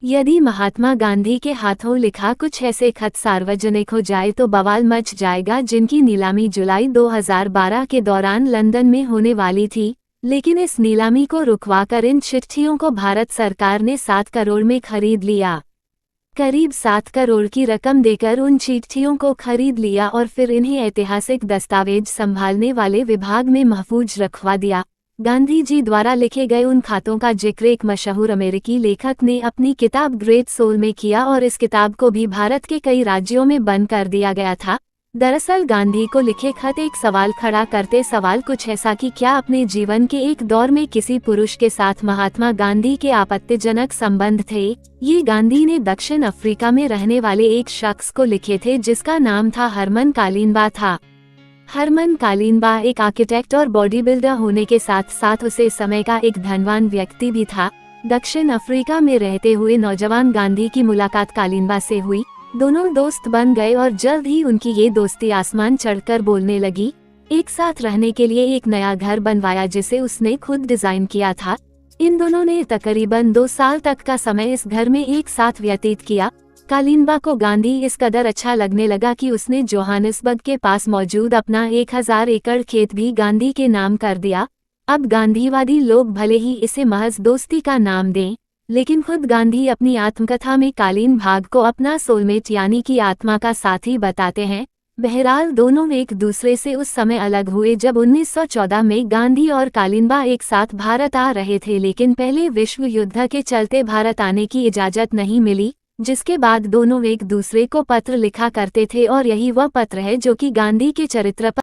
यदि महात्मा गांधी के हाथों लिखा कुछ ऐसे खत सार्वजनिक हो जाए तो बवाल मच जाएगा, जिनकी नीलामी जुलाई 2012 के दौरान लंदन में होने वाली थी। लेकिन इस नीलामी को रुकवाकर इन चिट्ठियों को भारत सरकार ने 7 करोड़ में खरीद लिया। करीब 7 करोड़ की रकम देकर उन चिट्ठियों को खरीद लिया और फिर इन्हें ऐतिहासिक दस्तावेज संभालने वाले विभाग में महफूज रखवा दिया। गांधी जी द्वारा लिखे गए उन खातों का जिक्र एक मशहूर अमेरिकी लेखक ने अपनी किताब ग्रेट सोल में किया और इस किताब को भी भारत के कई राज्यों में बंद कर दिया गया था। दरअसल गांधी को लिखे खत एक सवाल खड़ा करते, सवाल कुछ ऐसा कि क्या अपने जीवन के एक दौर में किसी पुरुष के साथ महात्मा गांधी के आपत्तिजनक संबंध थे। ये गांधी ने दक्षिण अफ्रीका में रहने वाले एक शख्स को लिखे थे जिसका नाम था हरमन कालीनबा था। हरमन कालीनबा एक आर्किटेक्ट और बॉडी बिल्डर होने के साथ साथ उसे समय का एक धनवान व्यक्ति भी था। दक्षिण अफ्रीका में रहते हुए नौजवान गांधी की मुलाकात कालीनबा से हुई। दोनों दोस्त बन गए और जल्द ही उनकी ये दोस्ती आसमान चढ़कर बोलने लगी। एक साथ रहने के लिए एक नया घर बनवाया जिसे उसने खुद डिजाइन किया था। इन दोनों ने तकरीबन 2 साल तक का समय इस घर में एक साथ व्यतीत किया। कालीनबा को गांधी इस कदर अच्छा लगने लगा कि उसने जोहानिसबर्ग के पास मौजूद अपना 1000 एकड़ खेत भी गांधी के नाम कर दिया। अब गांधीवादी लोग भले ही इसे महज दोस्ती का नाम दें, लेकिन खुद गांधी अपनी आत्मकथा में कालीन भाग को अपना सोलमेट यानी कि आत्मा का साथी बताते हैं। बहरहाल दोनों एक दूसरे से उस समय अलग हुए जब 1914 में गांधी और कालीनबा एक साथ भारत आ रहे थे, लेकिन पहले विश्व युद्ध के चलते भारत आने की इजाजत नहीं मिली, जिसके बाद दोनों एक दूसरे को पत्र लिखा करते थे और यही वह पत्र है जो कि गांधी के चरित्र पर।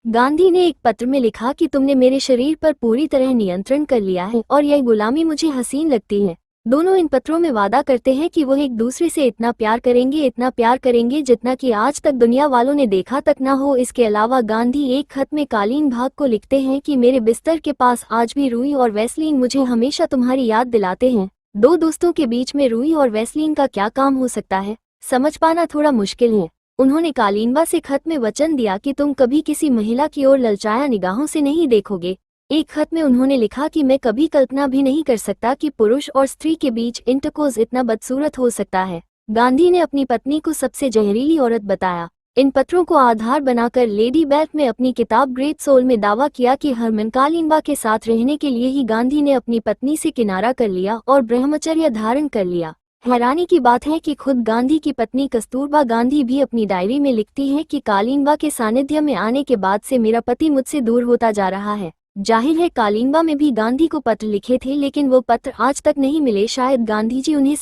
गांधी ने एक पत्र में लिखा कि तुमने मेरे शरीर पर पूरी तरह नियंत्रण कर लिया है और यह गुलामी मुझे हसीन लगती है। दोनों इन पत्रों में वादा करते हैं कि वो एक दूसरे से इतना प्यार करेंगे जितना कि आज तक दुनिया वालों ने देखा तक ना हो। इसके अलावा गांधी एक खत में कालीन भाग को लिखते हैं कि मेरे बिस्तर के पास आज भी रुई और वैसलीन मुझे हमेशा तुम्हारी याद दिलाते हैं। 2 दोस्तों के बीच में रुई और वैसलीन का क्या काम हो सकता है, समझ पाना थोड़ा मुश्किल है। उन्होंने कालीनबा से खत में वचन दिया कि तुम कभी किसी महिला की ओर ललचाया निगाहों से नहीं देखोगे। एक खत में उन्होंने लिखा कि मैं कभी कल्पना भी नहीं कर सकता कि पुरुष और स्त्री के बीच इंटरकोर्स इतना बदसूरत हो सकता है। गांधी ने अपनी पत्नी को सबसे जहरीली औरत बताया। इन पत्रों को आधार बनाकर लेडी बैथ में अपनी किताब ग्रेट सोल में दावा किया कि हरमन कालीनबा के साथ रहने के लिए ही गांधी ने अपनी पत्नी से किनारा कर लिया और ब्रह्मचर्य धारण कर लिया। हैरानी की बात है कि खुद गांधी की पत्नी कस्तूरबा गांधी भी अपनी डायरी में लिखती हैं कि कालीनबा के सानिध्य में आने के बाद से मेरा पति मुझसे दूर होता जा रहा है। जाहिर है कालीनबा में भी गांधी को पत्र लिखे थे, लेकिन वो पत्र आज तक नहीं मिले। शायद गांधी जी उन्हें